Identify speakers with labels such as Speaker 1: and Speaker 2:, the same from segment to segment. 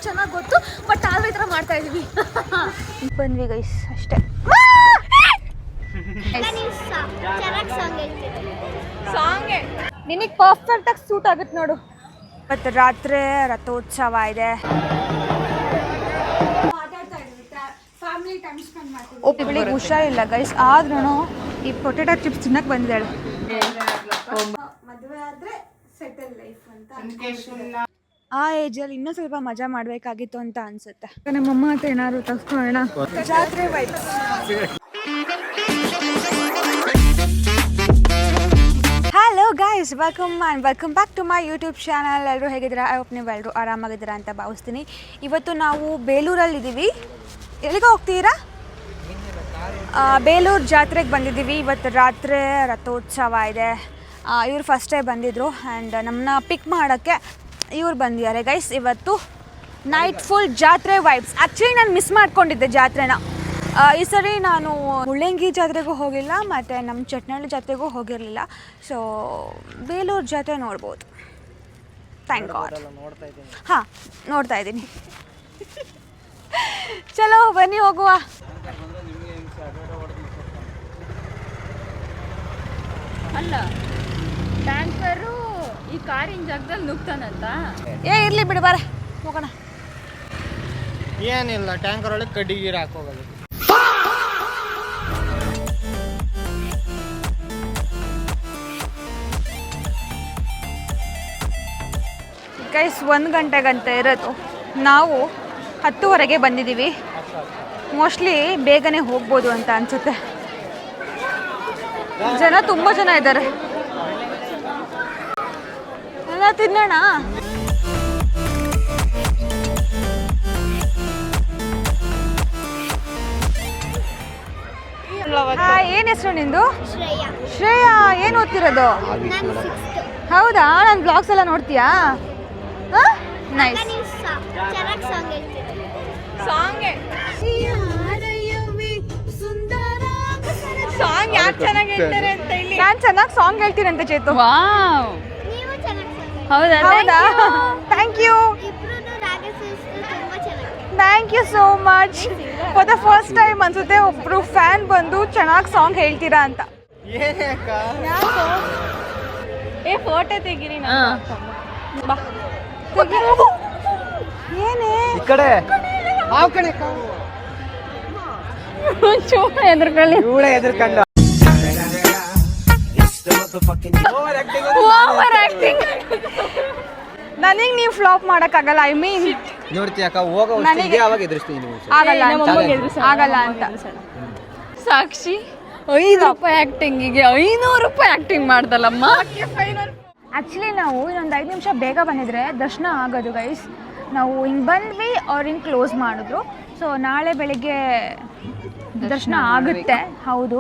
Speaker 1: ಚೆನ್ನಾಗಿ ಗೊತ್ತು, ಬಟ್ ನಾವೇ ಈ ಥರ ಮಾಡ್ತಾ ಇದೀವಿ. ಬಂದ್ವಿ ಗೈಸ್ ಅಷ್ಟೇ. ಸಾಂಗ್ ನಿನಗೆ ಪರ್ಫೆಕ್ಟ್ ಆಗಿ ಸೂಟ್ ಆಗುತ್ತೆ ನೋಡು. ಮತ್ತು ರಾತ್ರಿ ರಥೋತ್ಸವ ಇದೆ. ಒಬ್ಬಳಿಗೆ ಹುಷಾರಿಲ್ಲ ಗೈಸ್, ಆದ್ರೂ ಈ ಪೊಟೇಟೊ ಚಿಪ್ಸ್ ತಿನ್ನಕ್ಕೆ ಬಂದಿದ್ದಾಳೆ. ಮದುವೆ ಆದರೆ ಸೆಟಲ್ ಲೈಫ್ ಅಂತ. ಆ ಏಜಲ್ಲಿ ಇನ್ನೂ ಸ್ವಲ್ಪ ಮಜಾ ಮಾಡಬೇಕಾಗಿತ್ತು ಅಂತ ಅನ್ಸುತ್ತೆ. ನಮ್ಮಮ್ಮ ಹತ್ರ ಏನಾದ್ರು ತಗ್ಸ್ಕೊಳ್ಳೋಣ. ಜಾತ್ರೆ vibes. Hello guys, welcome back to my YouTube channel. ಎಲ್ಲರೂ ಹೇಗಿದ್ದೀರಾ? ಐ ಹೋಪ್ ನೀವು ಎಲ್ಲರೂ ಆರಾಮಾಗಿದ್ದೀರಾ ಅಂತ ಭಾವಿಸ್ತೀನಿ. ಇವತ್ತು ನಾವು ಬೇಲೂರಲ್ಲಿದ್ದೀವಿ. ಎಲ್ಲಿಗೆ ಹೋಗ್ತೀರಾ? ಬೇಲೂರು ಜಾತ್ರೆಗೆ ಬಂದಿದ್ದೀವಿ. ಇವತ್ತು ರಾತ್ರಿ ರಥೋತ್ಸವ ಇದೆ. ಇವ್ರು ಫಸ್ಟೇ ಬಂದಿದ್ದರು ಆ್ಯಂಡ್ ನಮ್ಮನ್ನ ಪಿಕ್ ಮಾಡೋಕ್ಕೆ ಇವ್ರು ಬಂದಿದ್ದಾರೆ ಗೈಸ್. ಇವತ್ತು ನೈಟ್ ಫುಲ್ ಜಾತ್ರೆ ವೈಬ್ಸ್. ಆ್ಯಕ್ಚುಲಿ ನಾನು ಮಿಸ್ ಮಾಡ್ಕೊಂಡಿದ್ದೆ ಜಾತ್ರೆನ. ಈ ಸರಿ ನಾನು ಮುಳ್ಳಂಗಿ ಜಾತ್ರೆಗೂ ಹೋಗಿಲ್ಲ ಮತ್ತು ನಮ್ಮ ಚಟ್ನಳ್ಳಿ ಜಾತ್ರೆಗೂ ಹೋಗಿರಲಿಲ್ಲ. ಸೊ ಬೇಲೂರು ಜಾತ್ರೆ ನೋಡ್ಬೋದು. Thank god. ಹಾಂ, ನೋಡ್ತಾ ಇದ್ದೀನಿ. ಚಲೋ ಬನ್ನಿ ಹೋಗುವ.
Speaker 2: ಅಲ್ಲ, ಟ್ಯಾಂಕರು ಈ ಕಾರಿನ ಜಾಗದಲ್ಲಿ ನುಗ್ತಾನಂತ.
Speaker 1: ಇರ್ಲಿ ಬಿಡು, ಬಾರ ಹೋಗೋಣ.
Speaker 3: ಏನಿಲ್ಲ, ಟ್ಯಾಂಕರ್ ಒಳಗೆ ಕಡ್ಡಿ ಗೀರು ಹಾಕೋಗೋದು.
Speaker 1: ಗೈಸ್ 1 ಗಂಟೆಗಂತ ಇರೋದು. ನಾವು 10:30ಗೆ ಬಂದಿದ್ದೀವಿ. ಮೋಸ್ಟ್ಲಿ ಬೇಗನೆ ಹೋಗ್ಬೋದು ಅಂತ ಅನಿಸುತ್ತೆ. ಜನ ತುಂಬ ಜನ ಇದ್ದಾರೆ. ಎಲ್ಲ ತಿನ್ನೋಣ. ಏನು ಹೆಸರು ನಿಂದು? ಶ್ರೇಯಾ. ಏನು ಓದ್ತಿರೋದು? ಹೌದಾ? ನನ್ನ ಬ್ಲಾಗ್ಸ್ ಎಲ್ಲ ನೋಡ್ತೀಯಾ? ನೈಸ್.
Speaker 2: ಸಾಂಗ್ ಯಾಕೆ ಚೆನ್ನಾಗಿ ಹೇಳ್ತಾರೆ ಅಂತ ಇಲ್ಲಿ.
Speaker 1: ನಾನು ಚೆನ್ನಾಗಿ ಸಾಂಗ್ ಹೇಳ್ತೀನಿ ಅಂತ ಚೇತು.
Speaker 2: ವಾವ್, ಹೌದಾ?
Speaker 1: Thank you. Thank you so much. For the first time ಅನ್ಸುತ್ತೆ ಒಬ್ರು ಫ್ಯಾನ್ ಬಂದು ಚೆನ್ನಾಗಿ ಸಾಂಗ್ ಹೇಳ್ತೀರಾ ಅಂತ.
Speaker 2: ಫೋಟೋ ತೆಗೀರಿ.
Speaker 1: ಬಾ. ಏನೇ
Speaker 3: ಈ ಕಡೆ ಆ ಕಡೆ
Speaker 2: ಚೂರ ಎದುರ್ಕೊಳ್ಳಿ.
Speaker 3: ಇವಳೆ ಎದುರ್ಕೊಂಡು
Speaker 2: ಓವರ್ ಆಕ್ಟಿಂಗ್.
Speaker 1: ನನಗೆ ನೀವು ಫ್ಲಾಪ್ ಮಾಡೋಕ್ಕಾಗಲ್ಲ. ಐ ಮೀನ್
Speaker 3: ನೋಡ್ತೀಯ ಅಕ್ಕ, ಹೋಗೋ ನನಗೆ ಯಾವಾಗ ಎದುರಿಸ್ತೀನಿ.
Speaker 1: ಆಗಲ್ಲ ಅಂತ.
Speaker 2: ಸಾಕ್ಷಿ 5 ರೂಪಾಯಿ ಆಕ್ಟಿಂಗಿಗೆ 500 ರೂಪಾಯಿ ಆಕ್ಟಿಂಗ್ ಮಾಡ್ದಲ್ಲಮ್ಮ.
Speaker 1: ಆ್ಯಕ್ಚುಲಿ ನಾವು ಇನ್ನೊಂದು 5 ನಿಮಿಷ ಬೇಗ ಬಂದಿದ್ರೆ ದರ್ಶನ ಆಗೋದು ಗೈಸ್. ನಾವು ಹಿಂಗೆ ಬಂದ್ವಿ, ಅವ್ರು ಹಿಂಗೆ ಕ್ಲೋಸ್ ಮಾಡಿದ್ರು. ಸೊ ನಾಳೆ ಬೆಳಿಗ್ಗೆ ದರ್ಶನ ಆಗುತ್ತೆ. ಹೌದು.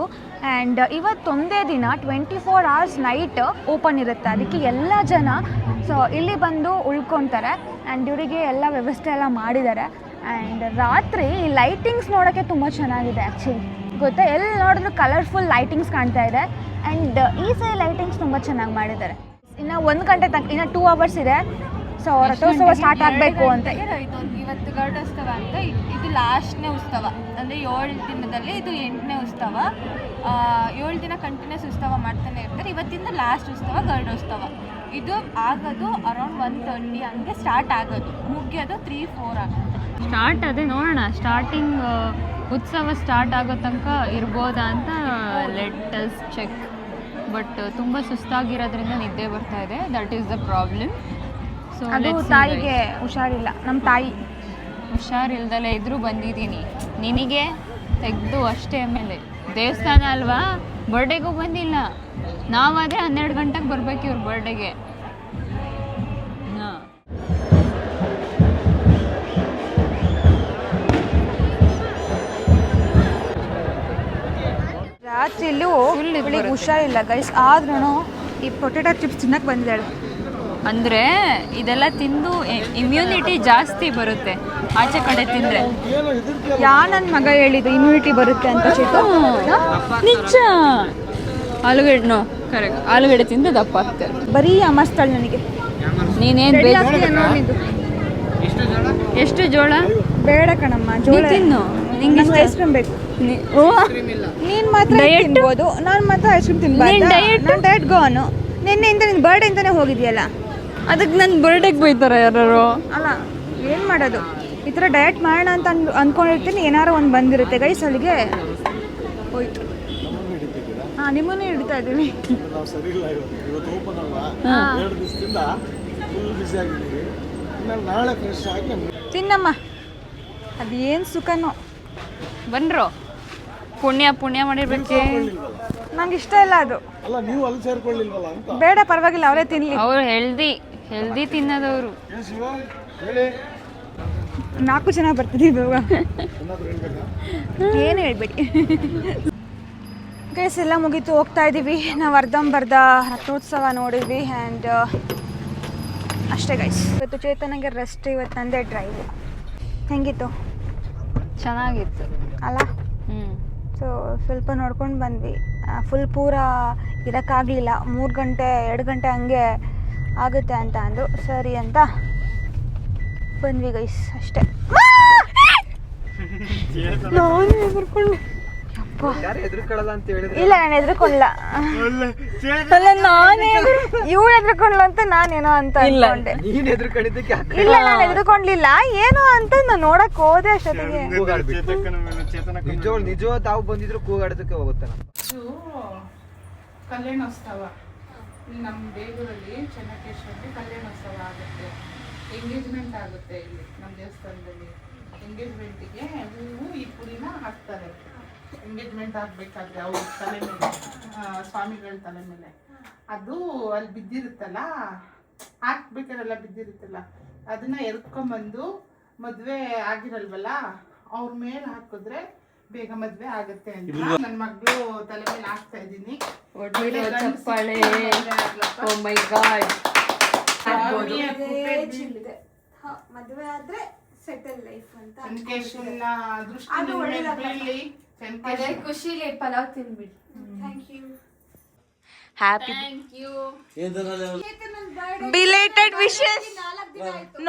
Speaker 1: ಆ್ಯಂಡ್ ಇವತ್ತೊಂದೇ ದಿನ 24 hours ನೈಟ್ ಓಪನ್ ಇರುತ್ತೆ. ಅದಕ್ಕೆ ಎಲ್ಲ ಜನ ಸೊ ಇಲ್ಲಿ ಬಂದು ಉಳ್ಕೊತಾರೆ. ಆ್ಯಂಡ್ ಇವರಿಗೆ ಎಲ್ಲ ವ್ಯವಸ್ಥೆ ಎಲ್ಲ ಮಾಡಿದ್ದಾರೆ. ಆ್ಯಂಡ್ ರಾತ್ರಿ ಲೈಟಿಂಗ್ಸ್ ನೋಡೋಕ್ಕೆ ತುಂಬ ಚೆನ್ನಾಗಿದೆ ಆ್ಯಕ್ಚುಲಿ. ಗೊತ್ತಾ, ಎಲ್ಲಿ ನೋಡಿದ್ರು ಕಲರ್ಫುಲ್ ಲೈಟಿಂಗ್ಸ್ ಕಾಣ್ತಾ ಇದೆ. ಆ್ಯಂಡ್ ಈ ಸರಿ ಲೈಟಿಂಗ್ಸ್ ತುಂಬ ಚೆನ್ನಾಗಿ ಮಾಡಿದ್ದಾರೆ. ಇನ್ನು 1 ಗಂಟೆ ತನಕ, ಇನ್ನು 2 hours ಇದೆ. ಸೊ ರಥೋತ್ಸವ ಸ್ಟಾರ್ಟ್ ಆಗಬೇಕು ಅಂತ.
Speaker 2: ಇವತ್ತು ಗರುಡೋತ್ಸವ ಅಂತ. ಇದು ಲಾಸ್ಟ್ನೇ ಉತ್ಸವ, ಅಂದರೆ 7 ದಿನದಲ್ಲಿ ಇದು 8ನೇ ಉತ್ಸವ. 7 ದಿನ ಕಂಟಿನ್ಯೂಸ್ ಉತ್ಸವ ಮಾಡ್ತಾನೆ ಇರ್ತಾರೆ. ಇವತ್ತಿಂದ ಲಾಸ್ಟ್ ಉತ್ಸವ ಗರುಡೋತ್ಸವ. ಇದು ಆಗೋದು ಅರೌಂಡ್ 1:30 ಹಂಗೆ ಸ್ಟಾರ್ಟ್ ಆಗೋದು, ಮುಗಿಯೋದು 3-4 ಆಗುತ್ತೆ. ಸ್ಟಾರ್ಟ್ ಅದೇ ನೋಡೋಣ. ಸ್ಟಾರ್ಟಿಂಗ್ ಉತ್ಸವ ಸ್ಟಾರ್ಟ್ ಆಗೋ ತನಕ ಇರ್ಬೋದಾ ಅಂತ ಲೆಟ್ ಅಸ್ ಚೆಕ್. ಬಟ್ ತುಂಬ ಸುಸ್ತಾಗಿರೋದ್ರಿಂದ ನಿದ್ದೆ ಬರ್ತಾ ಇದೆ. That is the problem. So
Speaker 1: ಅದು ತಾಯಿಗೆ ಹುಷಾರಿಲ್ಲ. ನಮ್ಮ ತಾಯಿ
Speaker 2: ಹುಷಾರಿಲ್ದಲೇ ಇದ್ರೂ ಬಂದಿದ್ದೀನಿ. ನಿನಗೆ ತೆಗೆದು ಅಷ್ಟೇ. ಆಮೇಲೆ ದೇವಸ್ಥಾನ ಅಲ್ವಾ, ಬರ್ಡೇಗೂ ಬಂದಿಲ್ಲ. ನಾವಾದರೆ 12 ಗಂಟೆಗೆ ಬರಬೇಕು ಇವ್ರ ಬರ್ಡೇಗೆ. ಹಾಂ,
Speaker 1: ರಾತ್ರಿ ಇಲ್ಲೂ ಇವಳಿಗೆ ಹುಷಾರಿಲ್ಲ ಗೈಸ್, ಆದ್ರೂ ಈ ಪೊಟೇಟೊ ಚಿಪ್ಸ್ ತಿನ್ನಕ್ಕೆ ಬಂದಿದ್ದಾಳೆ.
Speaker 2: ಅಂದರೆ ಇದೆಲ್ಲ ತಿಂದು ಇಮ್ಯುನಿಟಿ ಜಾಸ್ತಿ ಬರುತ್ತೆ ಆಚೆ ಕಡೆ ತಿಂದರೆ.
Speaker 1: ನನ್ನ ಮಗ ಹೇಳಿದ್ದು ಇಮ್ಯುನಿಟಿ ಬರುತ್ತೆ ಅಂತ. ಚೇತು
Speaker 2: ನಿಜ. ಆಲೂಗಡ್ಡೆ ಕರೆಕ್ಟ್, ಆಲೂಗಡ್ಡೆ ತಿಂದು ದಪ್ಪ ಆಗ್ತಾರೆ.
Speaker 1: ಬರೀ ಅಮಸ್ತಳು ನನಗೆ.
Speaker 2: ನೀನೇನು
Speaker 1: ಬೇಕು
Speaker 2: ಎಷ್ಟು ಜೋಳ
Speaker 1: ಬೇಡ ಕಣಮ್ಮ ಜೋಳ
Speaker 2: ತಿನ್ನು
Speaker 1: ನಿಂಗೆ ಐಸ್ ಕ್ರೀಮ್ ಬೇಕು ನೀನು ಮಾತ್ರ ತಿನ್ಬೋದು ನಾನು ಮಾತ್ರ ಐಸ್ ಕ್ರೀಮ್ ತಿನ್ಬಾರ್ದು ನಾನು ಡಯಟ್ ಗೋನು ನಿನ್ನೆಯಿಂದ ನಿನ್ನ ಬರ್ಡೇ ಅಂತಾನೆ ಹೋಗಿದ್ಯಲ್ಲ
Speaker 2: ಅದಕ್ಕೆ ನನ್ನ ಬರ್ಡೇಗೆ ಬೈತಾರೆ ಯಾರು
Speaker 1: ಅಲ್ಲ ಏನು ಮಾಡೋದು ಈ ಥರ ಡಯಟ್ ಮಾಡೋಣ ಅಂತ ಅಂದ್ಕೊಂಡಿರ್ತೀನಿ ಏನಾರು ಒಂದು ಬಂದಿರುತ್ತೆ ಗೈಸ್ ಅಲ್ಲಿಗೆ ಹೋಯ್ತು ಹಾಂ ನಿಮ್ಮನ್ನೇ ಹಿಡಿತಾ ಇದ್ದೀವಿ
Speaker 4: ನಾವು ಸರಿ ಇಲ್ಲ ಇವತ್ತು ಓಪನ್ ಅಲ್ವಾ 2 ದಿವಸದಿಂದ ಫುಲ್ ಬಿಸಿ ಆಗಿದ್ದೀವಿ ನಾಳೆ ಫ್ರೆಶ್ ಆಗಿ
Speaker 1: ತಿನ್ನಮ್ಮ ಅದೇನು ಸುಖನೋ
Speaker 2: ಬನ್ರೋ ಪುಣ್ಯ ಮಾಡಿರ್ಬೇಕು
Speaker 1: ನಂಗೆ ಇಷ್ಟ ಇಲ್ಲ ಅದು
Speaker 4: ಅಲ್ಲ ನೀವು ಅಲ್ಲಿ ಸೇರ್ಕೊಳ್ಳಿಲ್ವಲ್ಲ ಅಂತ
Speaker 1: ಬೇಡ ಪರವಾಗಿಲ್ಲ ಅವರೇ ತಿನ್ನಲಿ
Speaker 2: ಅವ್ರು ಹೆಲ್ದಿ ತಿನ್ನೋದವರು
Speaker 4: ಏನು ಶಿವ ಹೇಳಿ
Speaker 1: 4 ಜನ ಬರ್ತಿದ್ದೀವಿ ಇವಾಗ
Speaker 4: ಏನಾದರೂ ಹೇಳ್ಬೇಕಾ
Speaker 1: ಏನು ಹೇಳ್ಬೇಡಿ ಗೈಸ್ ಎಲ್ಲ ಮುಗೀತು ಹೋಗ್ತಾ ಇದ್ದೀವಿ ನಾವು ಅರ್ಧಂಬರ್ಧ ರಥೋತ್ಸವ ನೋಡಿದ್ವಿ ಆ್ಯಂಡ್ ಅಷ್ಟೇ ಗೈಸ್ ಇವತ್ತು ಚೇತನಿಗೆ ರೆಸ್ಟ್ ಇವತ್ತು ನಂದೇ ಡ್ರೈವ್ ಹೆಂಗಿತ್ತು
Speaker 2: ಚೆನ್ನಾಗಿತ್ತು
Speaker 1: ಅಲ್ಲ ಸೊ ಸ್ವಲ್ಪ ನೋಡ್ಕೊಂಡು ಬಂದ್ವಿ ಫುಲ್ ಪೂರ ಇರೋಕ್ಕಾಗಲಿಲ್ಲ 3 ಗಂಟೆ 2 ಗಂಟೆ ಹಂಗೆ ಆಗುತ್ತೆ ಅಂತ ಅಂದರು ಸರಿ ಅಂತ ಬಂದ್ವಿ ಗೈಸ್ ಅಷ್ಟೇ ನಾನು ಹೆದರ್ಕೊಂಡು
Speaker 3: ಯಾರು ಹೆದರ್ಕೊಳ್ಳಲ್ಲ ಅಂತ ಹೇಳಿದ್ರೆ
Speaker 1: ಇಲ್ಲ ನಾನು ಹೆದರ್ಕೊಳ್ಳ ಅಲ್ಲ ನಾನೇ ಇವಳು ಹೆದರ್ಕೊಳ್ಳ ಅಂತ ನಾನೇನೋ ಅಂತ ಅನ್ಕೊಂಡೆ
Speaker 3: ನೀನ್ ಹೆದರ್ಕೊಂಡಿದ್ದಕ್ಕೆ
Speaker 1: ಇಲ್ಲ ನಾನು ಹೆದರ್ಕೊಂಡ್ಲಿಲ್ಲ ಏನೋ ಅಂತ ನಾನು ನೋಡಕ್ ಹೋದೆ ಅಷ್ಟೊತ್ತಿಗೆ
Speaker 3: ನಿಜ ತಾವು ಬಂದಿದ್ರು ಕೂಗಾಡೋದಕ್ಕೆ ಹೋಗುತ್ತೆ
Speaker 5: ಇದು ಕಲ್ಯಾಣೋತ್ಸವ ಇಲ್ಲಿ ನಮ್ಮ ಬೇಗೂರಲ್ಲಿ ಚೆನ್ನಕೇಶ್ವರಲ್ಲಿ ಕಲ್ಯಾಣೋತ್ಸವ ಆಗುತ್ತೆ ಎಂಗೇಜ್ಮೆಂಟ್ ಆಗುತ್ತೆ ಇಲ್ಲಿ ನಮ್ಮ ದೇವಸ್ಥಾನದಲ್ಲಿ ಎಂಗೇಜ್ಮೆಂಟಿಗೆ ಹೂವು ಈ ಪುರಿನ ಹಾಕ್ತಾರೆ ಎಂಗೇಜ್ಮೆಂಟ್ ಆಗಬೇಕಾದ್ರೆ ಅವ್ರ ತಲೆ ಮೇಲೆ ಸ್ವಾಮಿಗಳ ತಲೆ ಮೇಲೆ ಅದು ಅಲ್ಲಿ ಬಿದ್ದಿರುತ್ತಲ್ಲ ಹಾಕ್ಬೇಕಾರೆಲ್ಲ ಬಿದ್ದಿರುತ್ತಲ್ಲ ಅದನ್ನ ಎರ್ಕೊಂಬಂದು ಮದುವೆ ಆಗಿರಲ್ವಲ್ಲ ಅವ್ರ ಮೇಲೆ ಹಾಕಿದ್ರೆ ಬೇಗ ಮದ್ವೆ ಆಗುತ್ತೆ ಅಂತ ನನ್ನ ಮಗಳು ತಲೆ ಮೇಲೆ ಹಾಕ್ತಾ ಇದ್ದೀನಿ
Speaker 2: ಚಪ್ಪಾಳೆ ಓ ಮೈ ಗಾಡ್
Speaker 1: ಮದುವೆ ಆದ್ರೆ ಸೆಟಲ್ ಲೈಫ್ ಅಂತ
Speaker 5: ಚೆನ್ನಕೇಶವನ ದೃಷ್ಟಿ ಬೀಳಿ
Speaker 2: ಖುಷಿಲಿ ಪಲಾವ್ ತಿನ್ಬಿಡಿ
Speaker 1: thank you
Speaker 2: happy
Speaker 1: belated wishes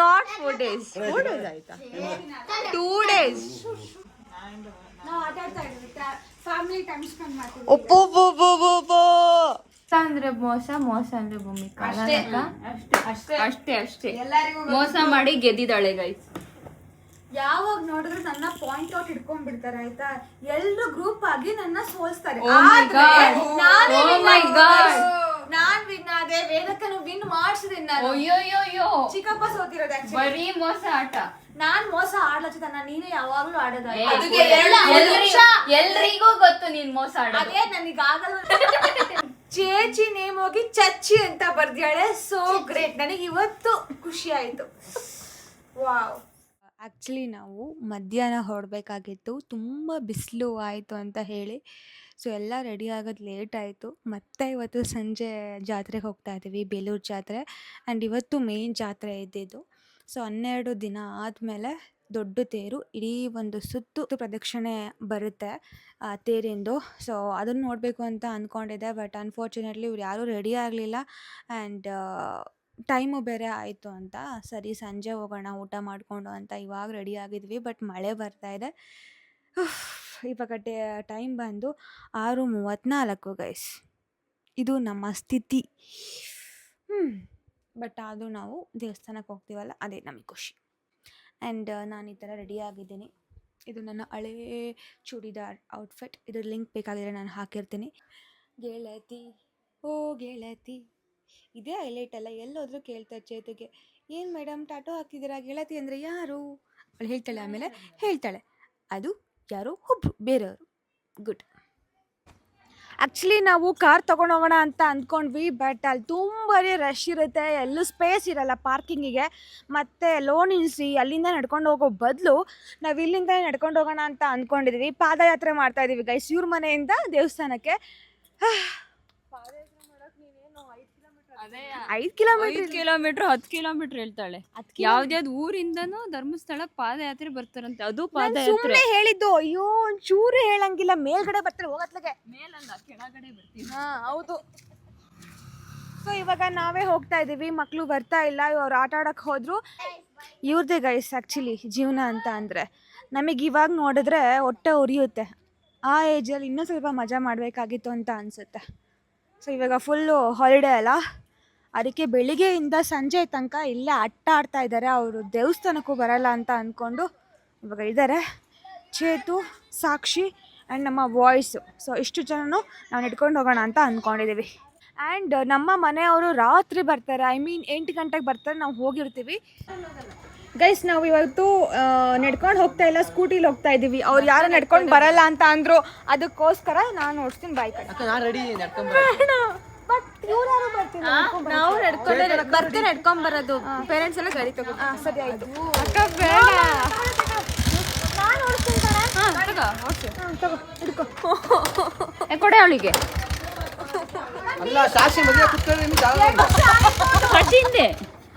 Speaker 1: not 4 days 4 days ಆಯ್ತಾ 2 days ನಾವು ಆಟಾಡ್ತಾ ಇದ್ದೀವಿ ಫ್ಯಾಮಿಲಿ ಟೈಮ್ ಸ್ಪೆಂಡ್ ಮಾಡ್ತೀವಿ ಒಪ್ಪೋ
Speaker 2: ಅಂದ್ರೆ ಮೋಸ ಅಂದ್ರೆ ಭೂಮಿಕಾ ಅಷ್ಟೇ ಮೋಸ ಮಾಡಿ ಗೆದ್ದಿದ್ದಾಳೆ ಗೈಸ್
Speaker 1: ಯಾವಾಗ ನೋಡಿದ್ರು ನನ್ನ ಪಾಯಿಂಟ್ ಔಟ್ ಇಟ್ಕೊಂಡ್ಬಿಡ್ತಾರೆ ಆಯ್ತಾ ಎಲ್ರು ಗ್ರೂಪ್ ಆಗಿ ನನ್ನ ಸೋಲ್ಸ್ತಾರೆ ನಾನ್ ವಿನ್ ಆದೆ ವೇದಕ್ಕನು ವಿನ್ ಮಾಡಿಸಿದೆ ನಾನು
Speaker 2: ಅಯ್ಯೋಯ್ಯೋ
Speaker 1: ಚಿಕ್ಕಪ್ಪ ಸೋತಿರೋದು
Speaker 2: ಬರೀ ಮೋಸ ಆಟ
Speaker 1: ನಾನ್ ಮೋಸ ಆಡ್ಲಚ್ಚಿತ ನೀನು ಯಾವಾಗ್ಲೂ ಆಡೋದ
Speaker 2: ಎಲ್ರಿಗೂ ಗೊತ್ತು ನೀನ್ ಮೋಸ ಆಡೋದು
Speaker 1: ಅದೇ ನನಗಾಗಲ್ಲ ಚೇಚಿ ನೇಮ್ ಹೋಗಿ ಚಚ್ಚಿ ಅಂತ ಬರ್ದಿಯಾಳೆ ಸೋ ಗ್ರೇಟ್ ನನಗೆ ಇವತ್ತು ಖುಷಿ ಆಯ್ತು ವಾವ್ ಆ್ಯಕ್ಚುಲಿ ನಾವು ಮಧ್ಯಾಹ್ನ ಹೊರಡಬೇಕಾಗಿತ್ತು ತುಂಬ ಬಿಸಿಲು ಆಯಿತು ಅಂತ ಹೇಳಿ ಸೊ ಎಲ್ಲ ರೆಡಿ ಆಗೋದು ಲೇಟ್ ಆಯಿತು ಮತ್ತೆ ಇವತ್ತು ಸಂಜೆ ಜಾತ್ರೆಗೆ ಹೋಗ್ತಾ ಇದ್ದೀವಿ ಬೇಲೂರು ಜಾತ್ರೆ ಆ್ಯಂಡ್ ಇವತ್ತು ಮೇನ್ ಜಾತ್ರೆ ಇದ್ದಿದ್ದು ಸೊ 12 ದಿನ ಆದಮೇಲೆ ದೊಡ್ಡ ತೇರು ಇಡೀ ಒಂದು ಸುತ್ತು ಪ್ರದಕ್ಷಿಣೆ ಬರುತ್ತೆ ತೇರಿಂದು ಸೊ ಅದನ್ನು ನೋಡಬೇಕು ಅಂತ ಅಂದ್ಕೊಂಡಿದ್ದೆ ಬಟ್ ಅನ್ಫಾರ್ಚುನೇಟ್ಲಿ ಇವ್ರು ಯಾರೂ ರೆಡಿ ಆಗಲಿಲ್ಲ ಆ್ಯಂಡ್ ಟೈಮು ಬೇರೆ ಆಯಿತು ಅಂತ ಸರಿ ಸಂಜೆ ಹೋಗೋಣ ಊಟ ಮಾಡಿಕೊಂಡು ಅಂತ ಇವಾಗ ರೆಡಿ ಆಗಿದ್ವಿ ಬಟ್ ಮಳೆ ಬರ್ತಾಯಿದೆ ಇವಾಗ ಟೈಮ್ ಬಂದು 6:34 ಗೈಸ್ ಇದು ನಮ್ಮ ಸ್ಥಿತಿ ಬಟ್ ಆದರೂ ನಾವು ದೇವಸ್ಥಾನಕ್ಕೆ ಹೋಗ್ತೀವಲ್ಲ ಅದೇ ನಮಗೆ ಖುಷಿ ಆ್ಯಂಡ್ ನಾನು ಈ ಥರ ರೆಡಿ ಆಗಿದ್ದೀನಿ ಇದು ನನ್ನ ಹಳೇ ಚೂಡಿದಾರ್ ಔಟ್ಫಿಟ್ ಇದ್ರ ಲಿಂಕ್ ಬೇಕಾಗಿದ್ರೆ ನಾನು ಹಾಕಿರ್ತೀನಿ ಗೆಳತಿ ಓ ಗೆಳತಿ ಇದೇ ಹೈಲೈಟ್ ಅಲ್ಲ ಎಲ್ಲೋದ್ರೂ ಕೇಳ್ತಾರೆ ಚೇತುಗೆ ಏನು ಮೇಡಮ್ ಟಾಟೋ ಹಾಕ್ತಿದ್ದೀರಾ ಗೆಳತಿ ಅಂದರೆ ಯಾರು ಅವಳು ಹೇಳ್ತಾಳೆ ಆಮೇಲೆ ಹೇಳ್ತಾಳೆ ಅದು ಯಾರೋ ಒಬ್ಬರು ಬೇರೆಯವರು ಗುಡ್ ಆ್ಯಕ್ಚುಲಿ ನಾವು ಕಾರ್ ತೊಗೊಂಡೋಗೋಣ ಅಂತ ಅಂದ್ಕೊಂಡ್ವಿ ಬಟ್ ಅಲ್ಲಿ ತುಂಬಾ ರಶ್ ಇರುತ್ತೆ ಎಲ್ಲೂ ಸ್ಪೇಸ್ ಇರಲ್ಲ ಪಾರ್ಕಿಂಗಿಗೆ ಮತ್ತು ಲೋನ್ ನಿಲ್ಲಿಸಿ ಅಲ್ಲಿಂದ ನಡ್ಕೊಂಡು ಹೋಗೋ ಬದಲು ನಾವು ಇಲ್ಲಿಂದ ನಡ್ಕೊಂಡು ಹೋಗೋಣ ಅಂತ ಅಂದ್ಕೊಂಡಿದ್ವಿ ಪಾದಯಾತ್ರೆ ಮಾಡ್ತಾಯಿದ್ದೀವಿ ಗೈಸ್ ಇವ್ರ ಮನೆಯಿಂದ ದೇವಸ್ಥಾನಕ್ಕೆ ಪಾದಯಾತ್ರೆ ಮಾಡೋಕೆ ನೀವೇನು 5
Speaker 2: ಕಿಲೋಮೀಟರ್ 10 ಕಿಲೋಮೀಟರ್ ಹೇಳ್ತಾಳೆ ಯಾವ್ದ್ಯಾವ್ದು ಊರಿಂದನೂ ಧರ್ಮಸ್ಥಳಕ್ಕೆ ಪಾದಯಾತ್ರೆ ಬರ್ತಾರಂತೆ ಅದು ಪಾದಯಾತ್ರೆ
Speaker 1: ಸುಮ್ಮನೆ ಹೇಳಿದ್ದು ಅಯ್ಯೋ ಒಂಚೂರು ಹೇಳಂಗಿಲ್ಲ ಮೇಲ್ಗಡೆ ಬರ್ತಾರೆ ಹೋಗತ್ಲಗೆ
Speaker 2: ಮೇಲಲ್ಲ ಕೆಳಗಡೆ ಬರ್ತೀವಿ
Speaker 1: ಹೌದು ಸೊ ಇವಾಗ ನಾವೇ ಹೋಗ್ತಾ ಇದ್ದೀವಿ ಮಕ್ಕಳು ಬರ್ತಾ ಇಲ್ಲ ಅವ್ರು ಆಟ ಆಡಕ್ಕೆ ಹೋದ್ರು ಇವ್ರದ್ದೇ ಗೈಸ್ ಆ್ಯಕ್ಚುಲಿ ಜೀವನ ಅಂತ ಅಂದರೆ ನಮಗೆ ಇವಾಗ ನೋಡಿದ್ರೆ ಹೊಟ್ಟೆ ಉರಿಯುತ್ತೆ. ಆ ಏಜಲ್ಲಿ ಇನ್ನೂ ಸ್ವಲ್ಪ ಮಜಾ ಮಾಡಬೇಕಾಗಿತ್ತು ಅಂತ ಅನಿಸುತ್ತೆ. ಸೊ ಇವಾಗ ಫುಲ್ಲು ಹಾಲಿಡೇ ಅಲ್ಲ, ಅದಕ್ಕೆ ಬೆಳಿಗ್ಗೆಯಿಂದ ಸಂಜೆ ತನಕ ಇಲ್ಲೇ ಆಡ್ತಾ ಇದ್ದಾರೆ. ಅವರು ದೇವಸ್ಥಾನಕ್ಕೂ ಬರಲ್ಲ ಅಂತ ಅಂದ್ಕೊಂಡು ಇವಾಗ ಇದ್ದಾರೆ. ಚೇತು, ಸಾಕ್ಷಿ ಆ್ಯಂಡ್ ನಮ್ಮ ವಾಯ್ಸು. ಸೊ ಇಷ್ಟು ಜನನು ನಾವು ನಡ್ಕೊಂಡು ಹೋಗೋಣ ಅಂತ ಅಂದ್ಕೊಂಡಿದ್ದೀವಿ. ಆ್ಯಂಡ್ ನಮ್ಮ ಮನೆಯವರು ರಾತ್ರಿ ಬರ್ತಾರೆ, 8 ಗಂಟೆಗೆ ಬರ್ತಾರೆ. ನಾವು ಹೋಗಿರ್ತೀವಿ ಗೈಸ್. ನಾವು ಇವತ್ತು ನಡ್ಕೊಂಡು ಹೋಗ್ತಾ ಇಲ್ಲ, ಸ್ಕೂಟಿಲಿ ಹೋಗ್ತಾ ಇದ್ದೀವಿ. ಅವ್ರು ಯಾರು ನಡ್ಕೊಂಡು ಬರಲ್ಲ ಅಂತ ಅಂದರು, ಅದಕ್ಕೋಸ್ಕರ ನಾನು ಓಡಿಸ್ತೀನಿ ಬೈಕ್. ಬಟ್ ಇವ್ರು ಯಾರು ಬರ್ತೀನಿ,
Speaker 2: ನಾವು ನಡ್ಕೊಂಡ್ ಬರೋದು. ಪೇರೆಂಟ್ಸ್ ಎಲ್ಲ ಗಾಡಿ ತಗೋ.
Speaker 1: ಸರಿ ಆಯಿತು. ನಾನು ಓಡಿಸ್ತೀನಿ ತಗೋ, ಹಿಡ್ಕೊ.
Speaker 2: ಕೊಡೆ ಅವಳಿಗೆ.
Speaker 3: ಅಲ್ಲ ಸಾಕ್ಷಿ ಮದುವೆ ಕೂತ್ಕೊಳ್ಳಿ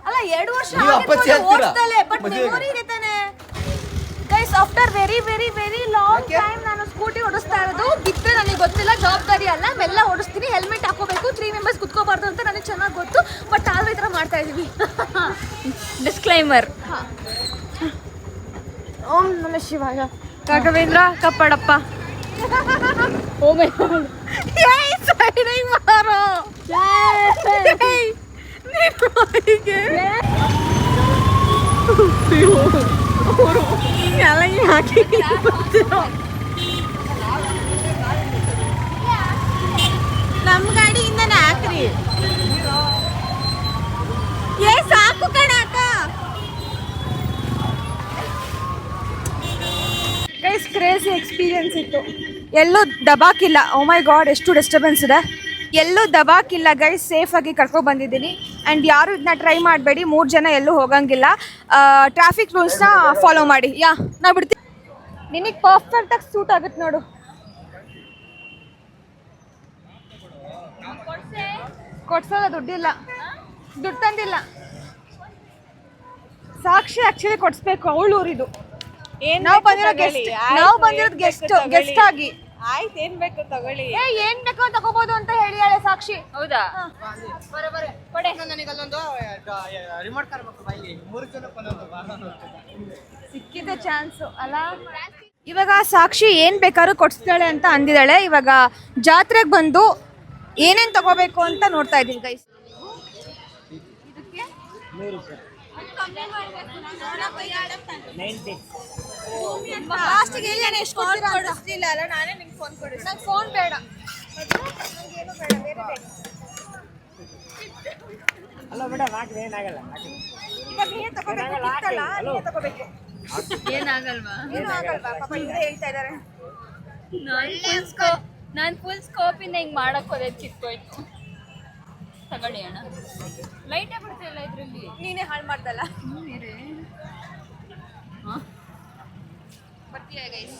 Speaker 1: ಅಲ್ಲ 2 ವರ್ಷ
Speaker 3: ನೀವು ಅಪ್ಪಚ್ಚಿ ಅಂತೀರಾ?
Speaker 1: ಬಟ್ ಮೆಮೊರಿ ಇದೆ ತಾನೆ guys. After very very very long time ನಾನು ಸ್ಕೂಟಿ ಓಡಿಸ್ತಾ ಇರೋದು. ಬಿದ್ದರೆ ನನಗೆ ಗೊತ್ತಿಲ್ಲ, ಜವಾಬ್ದಾರಿ ಅಲ್ಲ, ಮೆಲ್ಲ ಓಡಿಸ್ತೀನಿ. ಹೆಲ್ಮೆಟ್ ಹಾಕೋಬೇಕು, 3 ಮೆಂಬರ್ಸ್ ಕುತ್ಕೋಬಾರ್ದು ಅಂತ ನನಗೆ ಚೆನ್ನಾಗಿ ಗೊತ್ತು. ಬಟ್ ಆದ್ರೂ ಈ ಥರ ಮಾಡ್ತಾ ಇದ್ದೀವಿ.
Speaker 2: ಡಿಸ್ಕ್ಲೈಮರ್.
Speaker 1: ಓಂ ನಮಃ ಶಿವಾಯ.
Speaker 2: ರಾಘವೇಂದ್ರ ಕಪ್ಪಡಪ್ಪ. ಓ ಮೈ ಗಾಡ್.
Speaker 1: ಸೈಡಿಂಗ್ ಮಾರೋ
Speaker 2: ನಮ್ಮ ಗಾಡಿಯಿಂದನೇ ಹಾಕ್ರಿ. ಸಾಕು ಕಣ ಅಕ್ಕ.
Speaker 1: ಗೈಸ್ ಕ್ರೇಜಿ ಎಕ್ಸ್ಪೀರಿಯನ್ಸ್ ಇತ್ತು. ಎಲ್ಲೂ ದಬಾಕಿಲ್ಲ. ಓ ಮೈ ಗಾಡ್, ಎಷ್ಟು ಡಿಸ್ಟರ್ಬೆನ್ಸ್ ಇದೆ. ಎಲ್ಲೂ ದಬಾಕಿಲ್ಲ ಗೈಸ್. ಸೇಫಾಗಿ ಕರ್ಕೊಂಡು ಬಂದಿದ್ದೀನಿ. ಆ್ಯಂಡ್ ಯಾರು ಇದನ್ನ ಟ್ರೈ ಮಾಡಬೇಡಿ. 3 ಜನ ಎಲ್ಲೂ ಹೋಗಂಗಿಲ್ಲ. ಟ್ರಾಫಿಕ್ ರೂಲ್ಸ್ನ ಫಾಲೋ ಮಾಡಿ. ನಾವು ಬಿಡ್ತೀವಿ. ನಿನಗೆ ಪರ್ಫೆಕ್ಟಾಗಿ ಸೂಟ್ ಆಗುತ್ತೆ ನೋಡು. ಕೊಡ್ಸೋಲ್ಲ, ದುಡ್ಡಿಲ್ಲ, ದುಡ್ಡು ತಂದಿಲ್ಲ. ಸಾಕ್ಷಿ ಆ್ಯಕ್ಚುಲಿ ಕೊಡಿಸ್ಬೇಕು, ಅವಳು ಊರಿದು. ನಾವು ಬಂದಿರೋದು ಗೆಸ್ಟ್ ಆಗಿ.
Speaker 2: ಆಯ್ತು, ಏನ್ ಬೇಕು ತಗೊಳ್ಳಿ.
Speaker 1: ಏನ್ ಬೇಕೋ ತಗೋಬಹುದು ಅಂತ ಹೇಳಿ ಹೇಳಿ ಸಾಕ್ಷಿ.
Speaker 2: ಹೌದಾ?
Speaker 1: ಕೊಡೆ. ಸಿಕ್ಕಿದೆ ಚಾನ್ಸು ಅಲ್ಲ. ಇವಾಗ ಸಾಕ್ಷಿ ಏನ್ ಬೇಕಾದ್ರೂ ಕೊಡ್ಸ್ತಾಳೆ ಅಂತ ಅಂದಿದ್ದಾಳೆ. ಇವಾಗ ಜಾತ್ರೆಗೆ ಬಂದು ಏನೇನ್ ತಗೋಬೇಕು ಅಂತ ನೋಡ್ತಾ ಇದೀವಿ ಗೈಸ್. ಲಾಸ್ಟಿಗೆ ಹೇಳಿ ಎಷ್ಟು ಕೊಡ್ತೀರಾ ಅಂತ.
Speaker 2: ನಾನೇ ನಿಮ್ಗೆ ಫೋನ್ ಕೊಡಿಸಿ.
Speaker 1: ನಂಗೆ ಫೋನ್ ಬೇಡ,
Speaker 3: ಅಲ್ಲ ಬೇಡ, ನಾಲ್ಕು ಏನಾಗಲ್ಲ.
Speaker 1: ಇವಾಗ ನೀನೇ ತಗೋಬೇಕಿತ್ತಲ್ಲ, ನೀನೇ ತಗೋಬೇಕು.
Speaker 2: ಏನಾಗಲ್ವಾ?
Speaker 1: ಏನೂ ಆಗಲ್ವಾ? ಪಾಪ ಇವರೇ ಹೇಳ್ತಾ ಇದ್ದಾರೆ.
Speaker 2: ನಾನು ಫುಲ್ ಸ್ಕೋಪಿಂದ ಹಿಂಗೆ ಮಾಡಕ್ ಹೋದೆ, ಚಿಕ್ಕೋಯ್ತು. ತಗೊಳ್ಳಿ ಅಣ್ಣ. ಲೈಟೇ ಬಿಡ್ತಿಲ್ಲ ಇದ್ರಲ್ಲಿ.
Speaker 1: ನೀನೇ ಹಾಳು ಮಾಡ್ದಲ್ಲ. ಬರ್ತೀಯ ಗೈಸ್?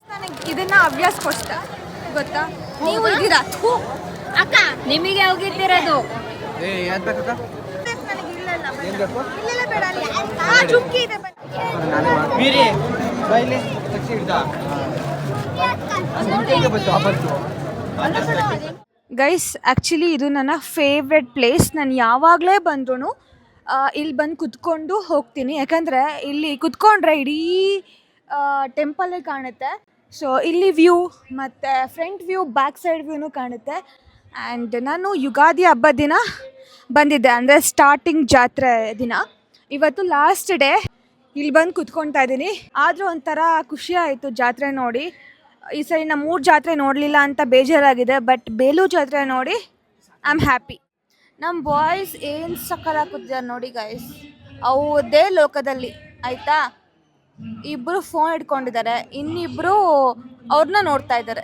Speaker 1: ನನಗೆ ಇದನ್ನ ಹವ್ಯಾಸ ಕೊಡ್ತ ಗೊತ್ತಾ? ನೀವು ಇದ್ದೀರಾ
Speaker 2: ಅಕ್ಕ, ನಿಮಗೆ ಹೋಗಿದ್ದಿರೋದು.
Speaker 3: ಏನ್ ಬೇಕಕ್ಕ?
Speaker 1: ನನಗೆ ಇಲ್ಲ
Speaker 3: ಏನ್ ಬೇಕು?
Speaker 1: ಇಲ್ಲ ಬೇಡ. ಅಲ್ಲಿ ಚುಕ್ಕಿ ಇದೆ
Speaker 3: ಮೀರಿ ಬೈಲಿ ತಕ್ಷಿ ಹಿಡ್ದ
Speaker 1: ಗೈಸ್. ಆ್ಯಕ್ಚುಲಿ ಇದು ನನ್ನ ಫೇವ್ರೆಟ್ ಪ್ಲೇಸ್. ನಾನು ಯಾವಾಗಲೇ ಬಂದ್ರೂ ಇಲ್ಲಿ ಬಂದು ಕುತ್ಕೊಂಡು ಹೋಗ್ತೀನಿ. ಯಾಕಂದರೆ ಇಲ್ಲಿ ಕುತ್ಕೊಂಡ್ರೆ ಇಡೀ ಟೆಂಪಲ್ಲೇ ಕಾಣುತ್ತೆ. ಸೊ ಇಲ್ಲಿ ವ್ಯೂ ಮತ್ತು ಫ್ರಂಟ್ ವ್ಯೂ, ಬ್ಯಾಕ್ ಸೈಡ್ ವ್ಯೂನೂ ಕಾಣುತ್ತೆ. ಆ್ಯಂಡ್ ನಾನು ಯುಗಾದಿ ಹಬ್ಬದ ದಿನ ಬಂದಿದ್ದೆ, ಅಂದರೆ ಸ್ಟಾರ್ಟಿಂಗ್ ಜಾತ್ರೆ ದಿನ. ಇವತ್ತು ಲಾಸ್ಟ್ ಡೇ. ಇಲ್ಲಿ ಬಂದು ಕುತ್ಕೊತಾ ಇದ್ದೀನಿ. ಆದರೂ ಒಂಥರ ಖುಷಿ ಆಯಿತು ಜಾತ್ರೆ ನೋಡಿ. ಈ ಸರಿ ನಮ್ಮ 3 ಜಾತ್ರೆ ನೋಡಲಿಲ್ಲ ಅಂತ ಬೇಜಾರಾಗಿದೆ. ಬಟ್ ಬೇಲೂರು ಜಾತ್ರೆ ನೋಡಿ ಐ ಆಮ್ ಹ್ಯಾಪಿ. ನಮ್ಮ ಬಾಯ್ಸ್ ಏನು ಸಕ್ಕತ್ತಾಗಿ ಕೂತಿದ್ದಾರೆ ನೋಡಿ ಗೈಸ್. ಅವ್ರದ್ದೇ ಲೋಕದಲ್ಲಿ ಆಯಿತಾ. ಇಬ್ಬರು ಫೋನ್ ಇಟ್ಕೊಂಡಿದ್ದಾರೆ, ಇನ್ನಿಬ್ಬರು ಅವ್ರನ್ನ ನೋಡ್ತಾ ಇದ್ದಾರೆ.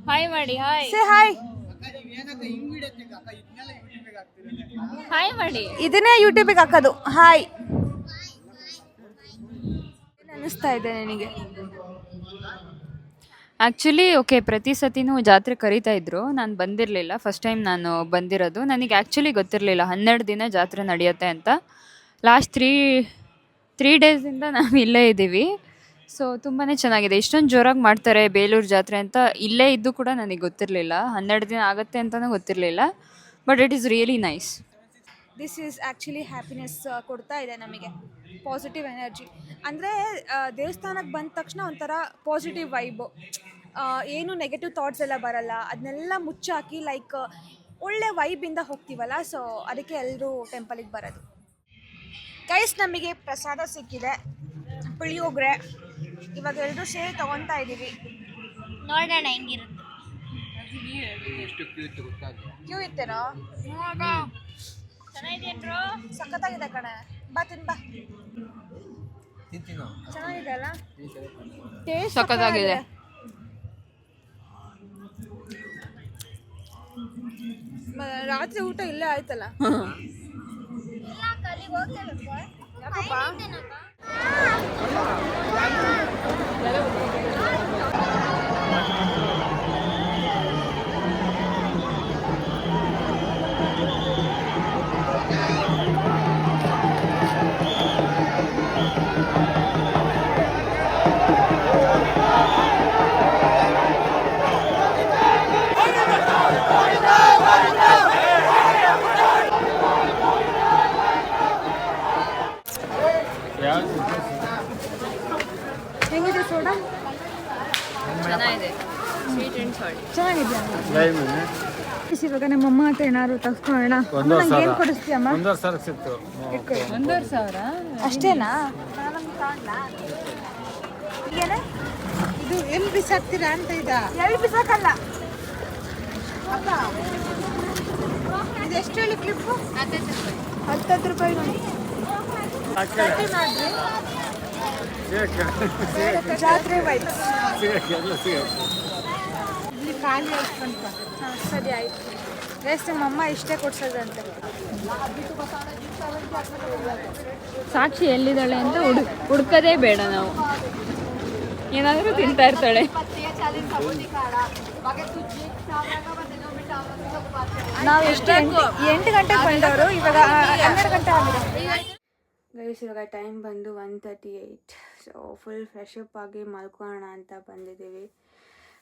Speaker 2: ಹಾಯ್ ಮಾಡಿ. Hi
Speaker 1: say hi.
Speaker 2: ಹಾಯ್ ಮಾಡಿ.
Speaker 1: ಇದನ್ನೇ ಯೂಟ್ಯೂಬಿಗೆ ಹಾಕೋದು. ಹಾಯ್. ಅನ್ನಿಸ್ತಾ ಇದೆ ನನಗೆ.
Speaker 6: ಆ್ಯಕ್ಚುಲಿ ಓಕೆ, ಪ್ರತಿ ಸತಿನೂ ಜಾತ್ರೆ ಕರೀತಾ ಇದ್ರು. ನಾನು ಬಂದಿರಲಿಲ್ಲ, ಫಸ್ಟ್ ಟೈಮ್ ನಾನು ಬಂದಿರೋದು. ನನಗೆ ಆ್ಯಕ್ಚುಲಿ ಗೊತ್ತಿರಲಿಲ್ಲ 12 ದಿನ ಜಾತ್ರೆ ನಡೆಯುತ್ತೆ ಅಂತ. ಲಾಸ್ಟ್ ತ್ರೀ ಡೇಸಿಂದ ನಾವು ಇಲ್ಲೇ ಇದ್ದೀವಿ. ಸೊ ತುಂಬಾ ಚೆನ್ನಾಗಿದೆ. ಇಷ್ಟೊಂದು ಜೋರಾಗಿ ಮಾಡ್ತಾರೆ ಬೇಲೂರು ಜಾತ್ರೆ ಅಂತ ಇಲ್ಲೇ ಇದ್ದು ಕೂಡ ನನಗೆ ಗೊತ್ತಿರಲಿಲ್ಲ. 12 ದಿನ ಆಗುತ್ತೆ ಅಂತಲೂ ಗೊತ್ತಿರಲಿಲ್ಲ. But it is really nice.
Speaker 1: This is actually happiness ಕೊಡ್ತಾ ಇದೆ ನಮಗೆ, ಪಾಸಿಟಿವ್ ಎನರ್ಜಿ. ಅಂದರೆ ದೇವಸ್ಥಾನಕ್ಕೆ ಬಂದ ತಕ್ಷಣ ಒಂಥರ ಪಾಸಿಟಿವ್ ವೈಬು, ಏನು ನೆಗೆಟಿವ್ ಥಾಟ್ಸ್ ಎಲ್ಲ ಬರಲ್ಲ, ಅದನ್ನೆಲ್ಲ ಮುಚ್ಚಾಕಿ ಲೈಕ್ ಒಳ್ಳೆ ವೈಬಿಂದ ಹೋಗ್ತೀವಲ್ಲ. ಸೊ ಅದಕ್ಕೆ ಎಲ್ಲರೂ ಟೆಂಪಲಿಗೆ ಬರೋದು. ಗೈಸ್, ನಮಗೆ ಪ್ರಸಾದ ಸಿಕ್ಕಿದೆ, ಪುಳಿಯೋಗರೆ. ಇವಾಗ ಎಲ್ಲರೂ ಸೇರಿ ತೊಗೊತಾ ಇದ್ದೀವಿ. ನೋಡೋಣ ಹೆಂಗಿರುತ್ತೆ. ಕ್ಯೂ ಇತ್ತೇನೋ? ಚೆನ್ನಾಗಿದೆಯೇನ್ರು? ಸಖತ್ತಾಗಿದೆ ಕಣೆ, ಬಾ ತಿನ್ ಬಾ. ಚೆನ್ನಾಗಿದೆ ಅಲ್ಲ? ಟೇಸ್ಟ್
Speaker 6: ಸಖತ್ತಾಗಿದೆ.
Speaker 1: ರಾತ್ರಿ ಊಟ ಇಲ್ಲೇ ಆಯ್ತಲ್ಲ. ಯಾಕಪ್ಪ? ಹೆಂಗಿದೆ ಸೋಡಾ?
Speaker 6: ಚೆನ್ನಾಗಿದೆ. Sweet and salt.
Speaker 1: ಚೆನ್ನಾಗಿದೆಯಾ? ಇವಾಗ ನಮ್ಮಮ್ಮ ಹತ್ರ ಏನಾದ್ರು ತಗ್ಸ್ಕೊಳ್ಳೋಣ. ನಂಗೆ ಏನು ಕೊಡಿಸ್ತೀಯಮ್ಮ?
Speaker 7: 1,000 ಸಿಕ್ತು.
Speaker 6: 1,500
Speaker 1: ಅಷ್ಟೇನಾ? ಏನೇ
Speaker 5: ಇದು ಎಲ್ಲಿ ಬಿಸಾಕ್ತೀರಾ ಅಂತ ಇದ?
Speaker 1: ಎಲ್ಲಿ ಬಿಸಾಕಲ್ಲ.
Speaker 5: ಅಕ್ಕ ಇದೆಷ್ಟು ಹೇಳಿ ಕ್ಲಿಪ್ಪು?
Speaker 1: 10 ರೂಪಾಯಿ ನೋಡಿ. ಜಾತ್ರೆ ವೈಬ್
Speaker 5: ಇಲ್ಲಿ ಖಾಲಿ ಆಯ್ತು.
Speaker 1: ಹಾಂ, ಸರಿ ಆಯಿತು. ರೇಸ್ ನಮ್ಮಮ್ಮ ಇಷ್ಟೇ ಕೊಡ್ಸೋದಂತೆ.
Speaker 6: ಸಾಕ್ಷಿ ಎಲ್ಲಿದ್ದಾಳೆ ಅಂತ ಹುಡ್ಕೋದೇ ಬೇಡ ನಾವು, ಏನಾದರೂ ತಿಂತಾ ಇರ್ತಾಳೆ.
Speaker 1: ನಾವು ಎಷ್ಟು 8 ಗಂಟೆಗೆ ಬಂದವರು, ಇವಾಗ 12 ಗಂಟೆ ಆಗಿದೆ. ಗೈಸ್, ಇವಾಗ ಟೈಮ್ ಬಂದು 1:38. ಸೊ ಫುಲ್ ಫ್ರೆಶಪ್ ಆಗಿ ಮಲ್ಕೊಳ್ಳೋಣ ಅಂತ ಬಂದಿದ್ದೀವಿ.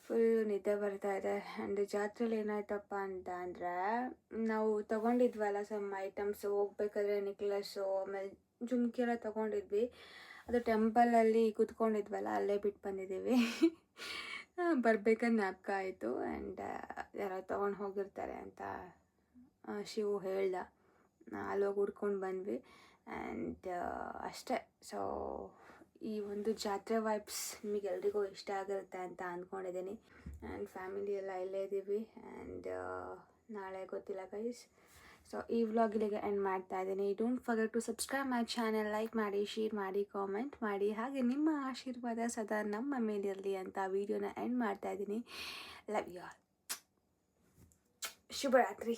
Speaker 1: ಫುಲ್ ನಿದ್ದೆ ಬರ್ತಾ ಇದೆ. ಆ್ಯಂಡ್ ಜಾತ್ರೆಲಿ ಏನಾಯ್ತಪ್ಪ ಅಂತ ಅಂದರೆ, ನಾವು ತೊಗೊಂಡಿದ್ವಲ್ಲ ಸಮ್ ಐಟಮ್ಸು, ಹೋಗ್ಬೇಕಾದ್ರೆ ನೆಕ್ಲೆಸ್ಸು ಆಮೇಲೆ ಜುಮ್ಕಿ ಎಲ್ಲ ತೊಗೊಂಡಿದ್ವಿ. ಅದು ಟೆಂಪಲಲ್ಲಿ ಕೂತ್ಕೊಂಡಿದ್ವಲ್ಲ, ಅಲ್ಲೇ ಬಿಟ್ಟು ಬಂದಿದ್ದೀವಿ. ಬರ್ಬೇಕಾದ್ರೆ ಜ್ಞಾಪಕ ಆಯಿತು. ಆ್ಯಂಡ್ ಯಾರೋ ತೊಗೊಂಡು ಹೋಗಿರ್ತಾರೆ ಅಂತ ಶಿವು ಹೇಳ್ದ. ಅಲ್ಲೋಗಿ ಹುಡ್ಕೊಂಡು ಬಂದ್ವಿ. ಆ್ಯಂಡ್ ಅಷ್ಟೇ. ಸೊ ಈ ಒಂದು ಜಾತ್ರೆ ವೈಬ್ಸ್ ನಿಮಗೆಲ್ರಿಗೂ ಇಷ್ಟ ಆಗಿರುತ್ತೆ ಅಂತ ಅಂದ್ಕೊಂಡಿದ್ದೀನಿ. ಆ್ಯಂಡ್ ಫ್ಯಾಮಿಲಿ ಎಲ್ಲ ಇಲ್ಲೇ ಇದ್ದೀವಿ. ಆ್ಯಂಡ್ ನಾಳೆ ಗೊತ್ತಿಲ್ಲ ಗೈಸ್. ಸೊ ಈ ವ್ಲಾಗ್ ಇಲ್ಲಿಗೆ ಎಂಡ್ ಮಾಡ್ತಾ ಇದ್ದೀನಿ. Don't forget to subscribe my channel, like ಮಾಡಿ, ಶೇರ್ ಮಾಡಿ, ಕಾಮೆಂಟ್ ಮಾಡಿ, ಹಾಗೆ ನಿಮ್ಮ ಆಶೀರ್ವಾದ ಸದಾ ನಮ್ಮ ಮೇಲಿರಲಿ ಅಂತ ವಿಡಿಯೋನ ಎಂಡ್ ಮಾಡ್ತಾ ಇದ್ದೀನಿ. Love you all. ಶುಭರಾತ್ರಿ.